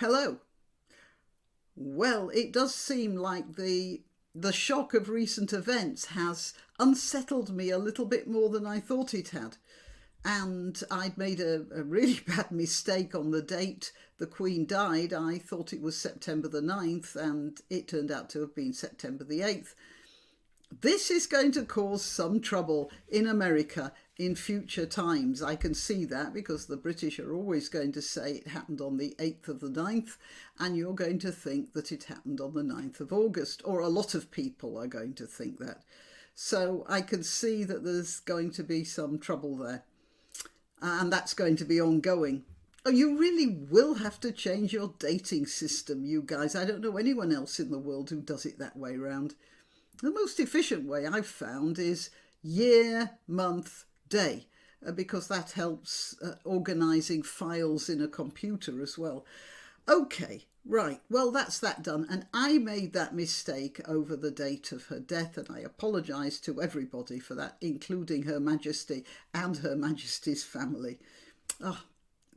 Hello. Well, it does seem like the shock of recent events has unsettled me a little bit more than I thought it had. And I'd made a really bad mistake on the date the Queen died. I thought it was September the 9th, and it turned out to have been September the 8th. This is going to cause some trouble in America in future times. I can see that because the British are always going to say it happened on the 8th of the 9th, and you're going to think that it happened on the 9th of August, or a lot of people are going to think that. So I can see that there's going to be some trouble there, and that's going to be ongoing. Oh, you really will have to change your dating system, you guys. I don't know anyone else in the world who does it that way round. The most efficient way I've found is year, month, day, because that helps organising files in a computer as well. Okay, right, well, that's that done. And I made that mistake over the date of her death, and I apologise to everybody for that, including Her Majesty and Her Majesty's family. Oh,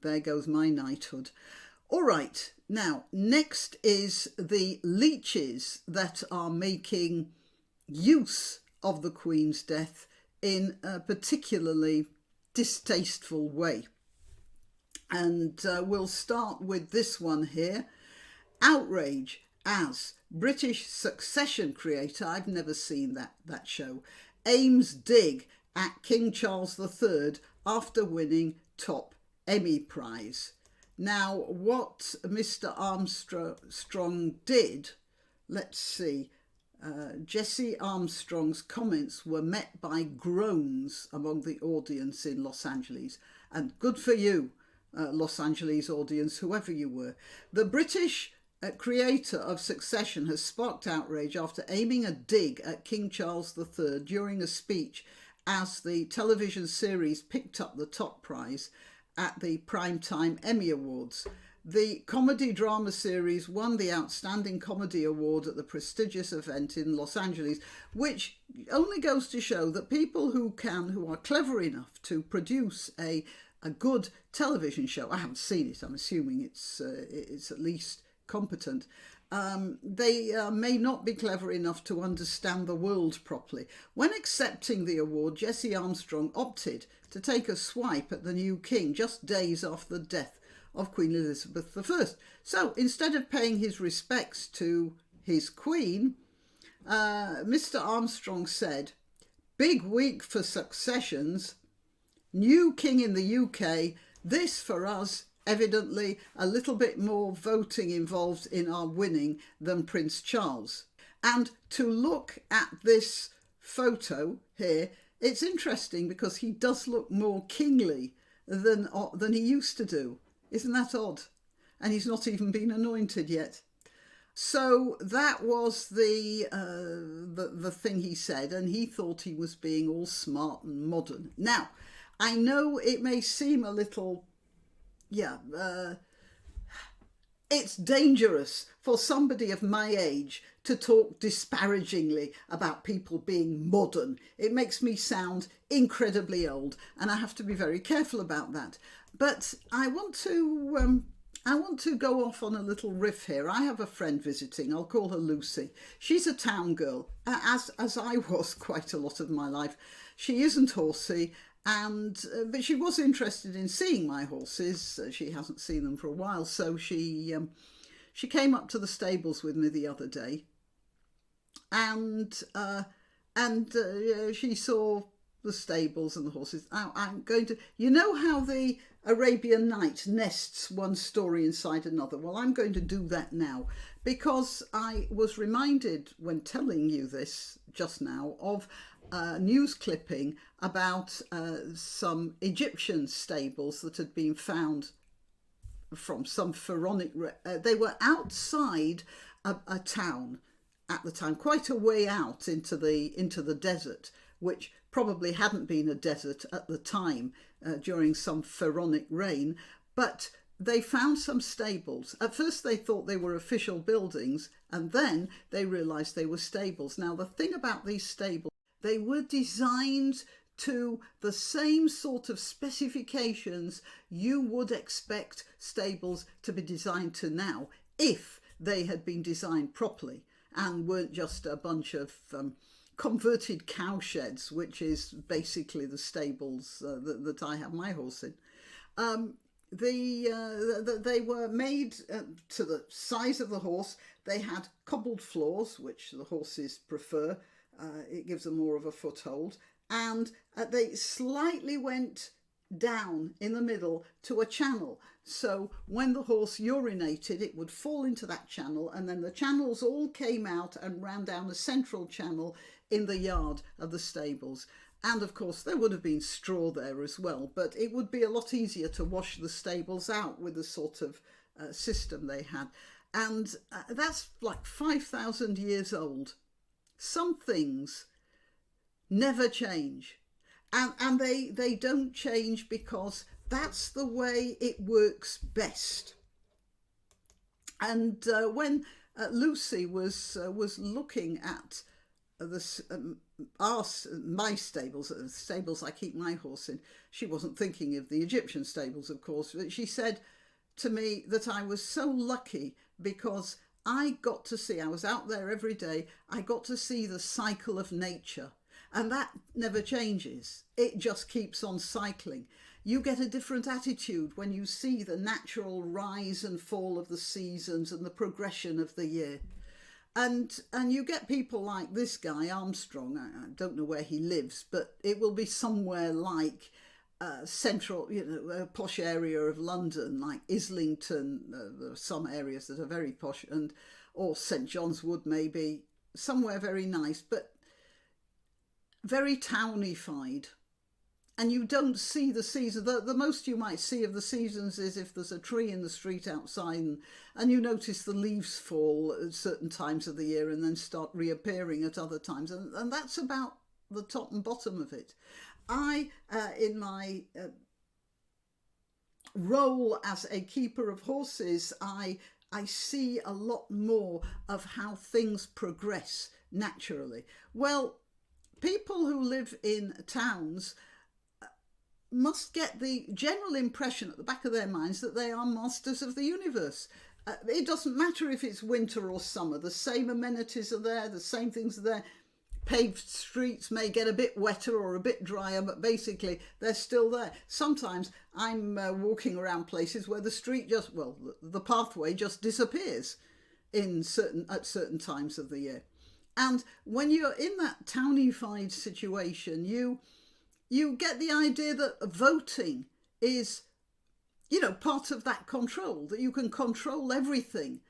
there goes my knighthood. All right, now, next is the leeches that are making use of the Queen's death in a particularly distasteful way. And we'll start with this one here. Outrage as British Succession creator, I've never seen that show, aims dig at King Charles III after winning top Emmy Prize. Now, what Mr. Armstrong did, let's see, Jesse Armstrong's comments were met by groans among the audience in Los Angeles. And good for you, Los Angeles audience, whoever you were. The British creator of Succession has sparked outrage after aiming a dig at King Charles III during a speech as the television series picked up the top prize at the Primetime Emmy Awards. The comedy-drama series won the Outstanding Comedy Award at the prestigious event in Los Angeles, which only goes to show that people who are clever enough to produce a good television show, I haven't seen it, I'm assuming it's at least competent, they may not be clever enough to understand the world properly. When accepting the award, Jesse Armstrong opted to take a swipe at the new king just days after the death of Queen Elizabeth I. So instead of paying his respects to his queen, Mr. Armstrong said, "Big week for successions, new king in the UK, this for us, evidently a little bit more voting involved in our winning than Prince Charles." And to look at this photo here, it's interesting because he does look more kingly than he used to do. Isn't that odd? And he's not even been anointed yet. So that was the thing he said, and he thought he was being all smart and modern. Now, I know it may seem a little, it's dangerous for somebody of my age to talk disparagingly about people being modern. It makes me sound incredibly old, and I have to be very careful about that. But I want to go off on a little riff here. I have a friend visiting. I'll call her Lucy. She's a town girl, as I was quite a lot of my life. She isn't horsey, but she was interested in seeing my horses. She hasn't seen them for a while, so she came up to the stables with me the other day, and she saw the stables and the horses. I'm going to, you know how the Arabian Night nests one story inside another? Well, I'm going to do that now, because I was reminded when telling you this just now of a news clipping about some Egyptian stables that had been found from some pharaonic, they were outside a town at the time, quite a way out into the desert, which probably hadn't been a desert at the time during some pharaonic reign, but they found some stables. At first they thought they were official buildings, and then they realised they were stables. Now, the thing about these stables, they were designed to the same sort of specifications you would expect stables to be designed to now if they had been designed properly and weren't just a bunch of converted cowsheds, which is basically the stables that I have my horse in. They were made to the size of the horse. They had cobbled floors, which the horses prefer. It gives them more of a foothold. And they slightly went down in the middle to a channel. So when the horse urinated, it would fall into that channel, and then the channels all came out and ran down a central channel in the yard of the stables. And of course there would have been straw there as well, but it would be a lot easier to wash the stables out with the sort of system they had. And that's like 5,000 years old. Some things never change. And they don't change because that's the way it works best. And when Lucy was looking at my stables, the stables I keep my horse in, she wasn't thinking of the Egyptian stables, of course, but she said to me that I was so lucky because I got to see, I was out there every day, I got to see the cycle of nature. And that never changes. It just keeps on cycling. You get a different attitude when you see the natural rise and fall of the seasons and the progression of the year. And you get people like this guy, Armstrong. I don't know where he lives, but it will be somewhere like central, a posh area of London, like Islington. There are some areas that are very posh, or St John's Wood maybe, somewhere very nice, but very townified. And you don't see the season. The most you might see of the seasons is if there's a tree in the street outside and you notice the leaves fall at certain times of the year and then start reappearing at other times. And that's about the top and bottom of it. I, in my role as a keeper of horses, I see a lot more of how things progress naturally. Well, people who live in towns must get the general impression at the back of their minds that they are masters of the universe. It doesn't matter if it's winter or summer, the same amenities are there, the same things are there. Paved streets may get a bit wetter or a bit drier, but basically they're still there. Sometimes I'm walking around places where the street the pathway just disappears at certain times of the year. And when you're in that townified situation, you get the idea that voting is, part of that control, that you can control everything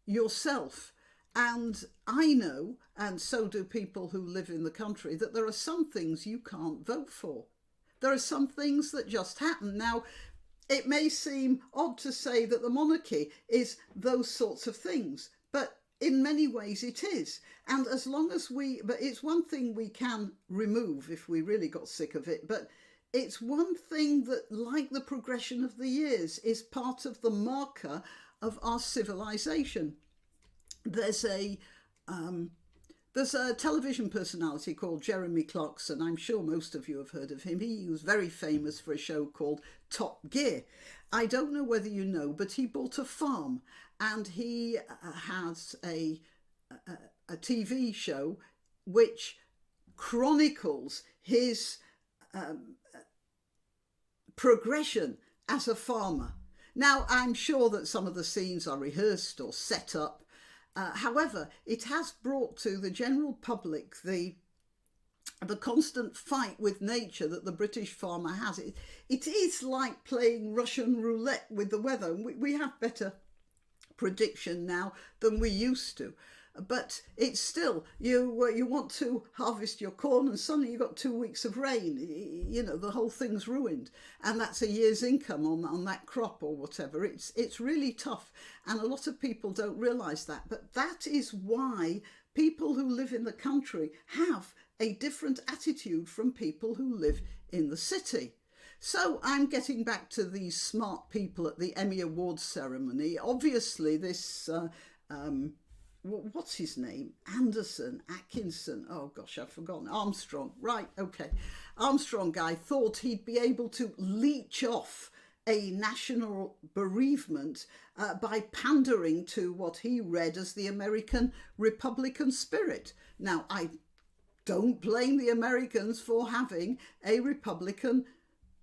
yourself. And I know, and so do people who live in the country, that there are some things you can't vote for. There are some things that just happen. Now, it may seem odd to say that the monarchy is those sorts of things, but in many ways it is. And as long as but it's one thing we can remove if we really got sick of it, but it's one thing that, like the progression of the years, is part of the marker of our civilization. There's a television personality called Jeremy Clarkson. I'm sure most of you have heard of him. He was very famous for a show called Top Gear. I don't know whether you know, but he bought a farm and he has a TV show which chronicles his progression as a farmer. Now, I'm sure that some of the scenes are rehearsed or set up. However, it has brought to the general public the constant fight with nature that the British farmer has. It is like playing Russian roulette with the weather. We have better prediction now than we used to. But it's still, you want to harvest your corn and suddenly you've got 2 weeks of rain. The whole thing's ruined. And that's a year's income on that crop or whatever. It's really tough. And a lot of people don't realise that. But that is why people who live in the country have a different attitude from people who live in the city. So I'm getting back to these smart people at the Emmy Awards ceremony. Obviously, this what's his name? Anderson, Atkinson, oh gosh, I've forgotten. Armstrong, right, okay. Armstrong guy thought he'd be able to leech off a national bereavement by pandering to what he read as the American Republican spirit. Now, I don't blame the Americans for having a Republican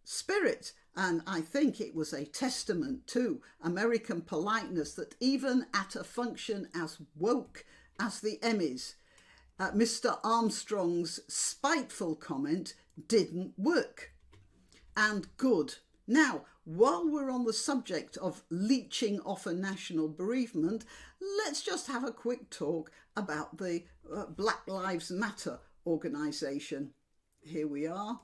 spirit. And I think it was a testament to American politeness that even at a function as woke as the Emmys, Mr. Armstrong's spiteful comment didn't work. And good. Now, while we're on the subject of leeching off a national bereavement, let's just have a quick talk about the Black Lives Matter organisation. Here we are.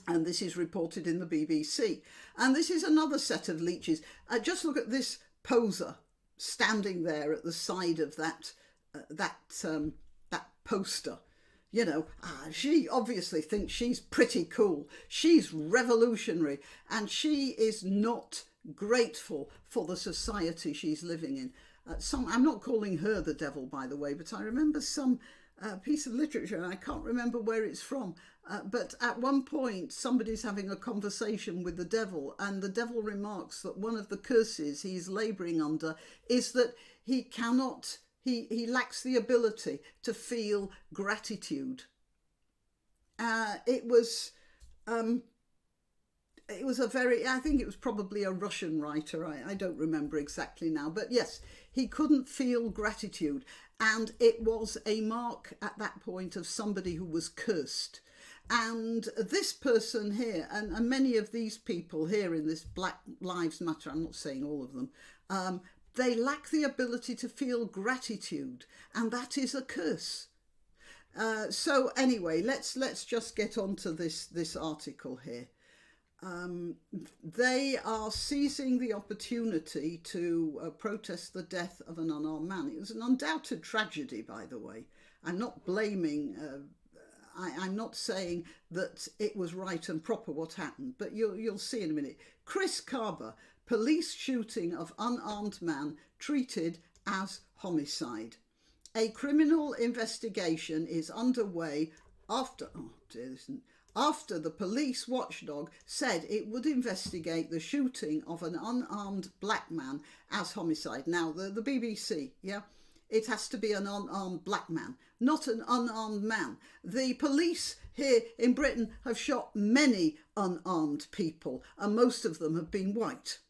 And this is reported in the BBC. And this is another set of leeches. Just look at this poser standing there at the side of that poster. You know, she obviously thinks she's pretty cool. She's revolutionary, and she is not grateful for the society she's living in. I'm not calling her the devil, by the way, but I remember some piece of literature, and I can't remember where it's from, but at one point somebody's having a conversation with the devil, and the devil remarks that one of the curses he's labouring under is that he cannot, he lacks the ability to feel gratitude. It was a very, I think it was probably a Russian writer, I don't remember exactly now, but yes, he couldn't feel gratitude. And it was a mark at that point of somebody who was cursed. And this person here, and many of these people here in this Black Lives Matter, I'm not saying all of them, they lack the ability to feel gratitude, and that is a curse. So anyway, let's just get on to this article here. They are seizing the opportunity to protest the death of an unarmed man. It was an undoubted tragedy, by the way. I'm not blaming, I'm not saying that it was right and proper what happened, but you'll see in a minute. Chris Carver, police shooting of unarmed man treated as homicide. A criminal investigation is underway after, oh dear, after the police watchdog said it would investigate the shooting of an unarmed black man as homicide. Now, the BBC, yeah, it has to be an unarmed black man, not an unarmed man. The police here in Britain have shot many unarmed people, and most of them have been white.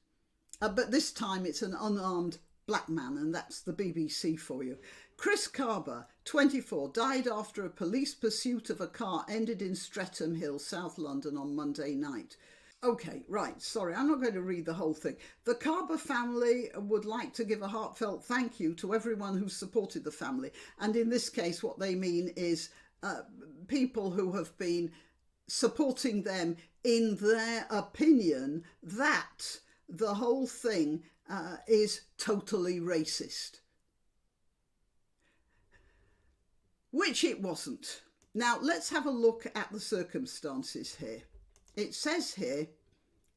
But this time it's an unarmed black man, and that's the BBC for you. Chris Carver, 24, died after a police pursuit of a car ended in Streatham Hill, South London on Monday night. Okay, right, sorry, I'm not going to read the whole thing. The Carver family would like to give a heartfelt thank you to everyone who supported the family. And in this case, what they mean is people who have been supporting them in their opinion that the whole thing is totally racist. Which it wasn't. Now, let's have a look at the circumstances here. It says here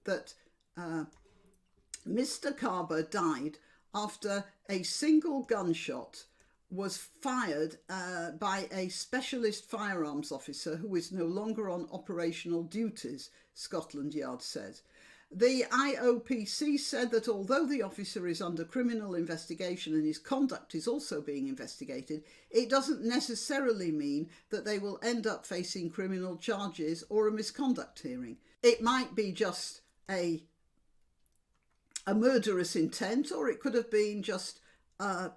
that Mr. Carver died after a single gunshot was fired by a specialist firearms officer who is no longer on operational duties, Scotland Yard says. The IOPC said that although the officer is under criminal investigation and his conduct is also being investigated, it doesn't necessarily mean that they will end up facing criminal charges or a misconduct hearing. It might be just a murderous intent, or it could have been just a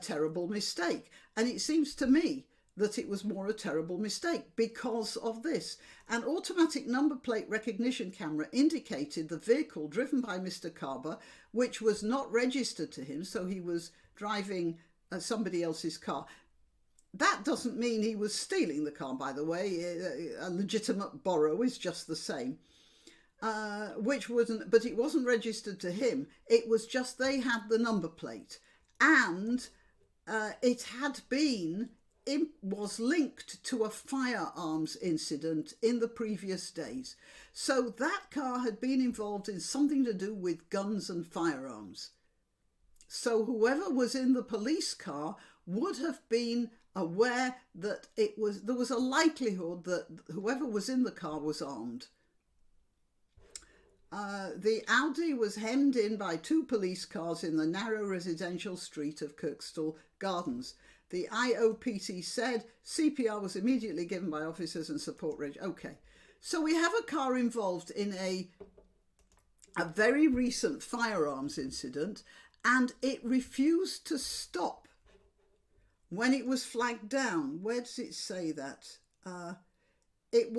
terrible mistake. And it seems to me that it was more a terrible mistake because of this. An automatic number plate recognition camera indicated the vehicle driven by Mr. Carver, which was not registered to him, so he was driving somebody else's car. That doesn't mean he was stealing the car, by the way. A legitimate borrow is just the same. But it wasn't registered to him. It was just they had the number plate, and it had been was linked to a firearms incident in the previous days. So that car had been involved in something to do with guns and firearms. So whoever was in the police car would have been aware that there was a likelihood that whoever was in the car was armed. The Audi was hemmed in by 2 police cars in the narrow residential street of Kirkstall Gardens. The IOPT said CPR was immediately given by officers and support reg. Okay, so we have a car involved in a very recent firearms incident, and it refused to stop when it was flagged down. Where does it say that? It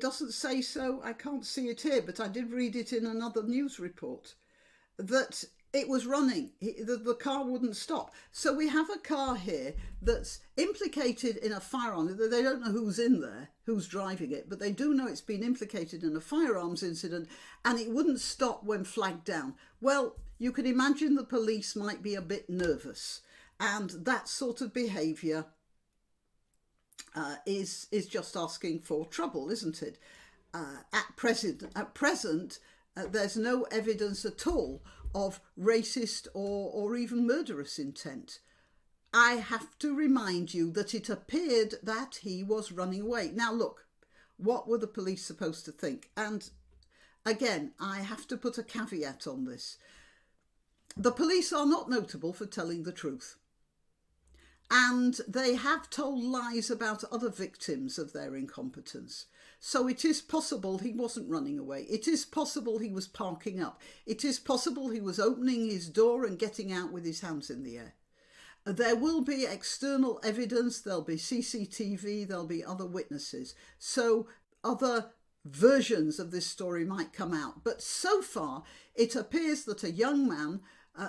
doesn't say so. I can't see it here, but I did read it in another news report that it was running. The car wouldn't stop. So we have a car here that's implicated in a firearm. They don't know who's in there, who's driving it, but they do know it's been implicated in a firearms incident, and it wouldn't stop when flagged down. Well, you can imagine the police might be a bit nervous, and that sort of behaviour is just asking for trouble, isn't it? At present, there's no evidence at all of racist or even murderous intent. I have to remind you that it appeared that he was running away. Now look, what were the police supposed to think? And again, I have to put a caveat on this. The police are not notable for telling the truth. And they have told lies about other victims of their incompetence. So it is possible he wasn't running away. It is possible he was parking up. It is possible he was opening his door and getting out with his hands in the air. There will be external evidence, there'll be CCTV, there'll be other witnesses. So other versions of this story might come out. But so far, it appears that a young man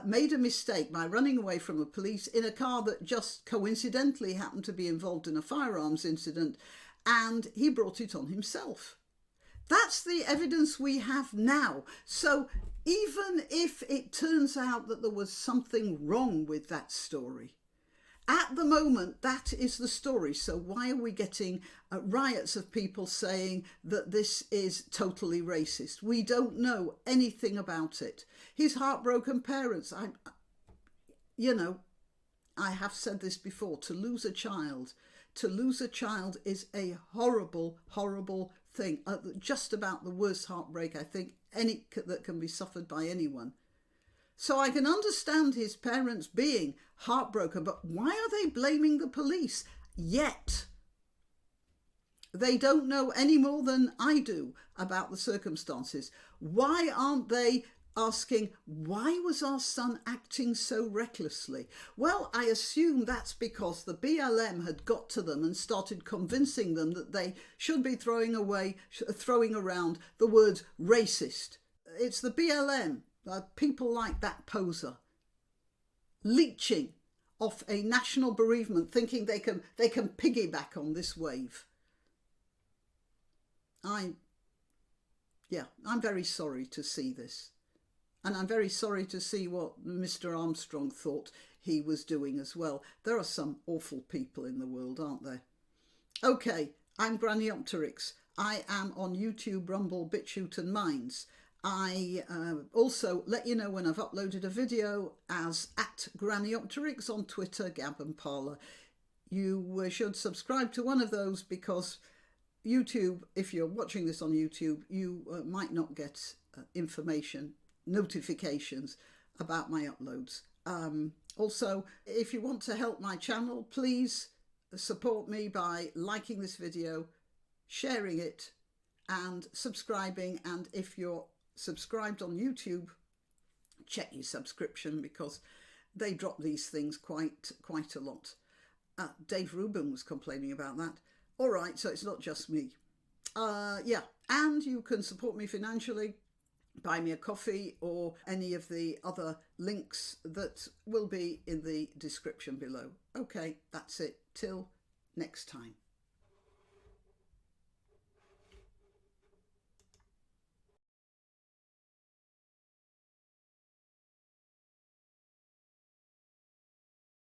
made a mistake by running away from the police in a car that just coincidentally happened to be involved in a firearms incident, and he brought it on himself. That's the evidence we have now. So even if it turns out that there was something wrong with that story, at the moment, that is the story. So why are we getting riots of people saying that this is totally racist? We don't know anything about it. His heartbroken parents, I have said this before, to lose a child is a horrible, horrible thing. Just about the worst heartbreak, I think, that can be suffered by anyone. So I can understand his parents being heartbroken, but why are they blaming the police yet? They don't know any more than I do about the circumstances. Why aren't they asking, why was our son acting so recklessly? Well, I assume that's because the BLM had got to them and started convincing them that they should be throwing around the words racist. It's the BLM. People like that poser, leeching off a national bereavement, thinking they can piggyback on this wave. I'm very sorry to see this, and I'm very sorry to see what Mr. Armstrong thought he was doing as well. There are some awful people in the world, aren't there? Okay, I'm Granniopteryx. I am on YouTube, Rumble, BitChute and Minds. I also let you know when I've uploaded a video as @Granniopteryx on Twitter, Gab and Parler. You should subscribe to one of those because YouTube, if you're watching this on YouTube, you might not get notifications about my uploads. Also, if you want to help my channel, please support me by liking this video, sharing it and subscribing. And if you're subscribed on YouTube, check your subscription because they drop these things quite a lot. Dave Rubin was complaining about that. All right, so it's not just me. Yeah, and you can support me financially, buy me a coffee or any of the other links that will be in the description below. Okay, that's it. Till next time.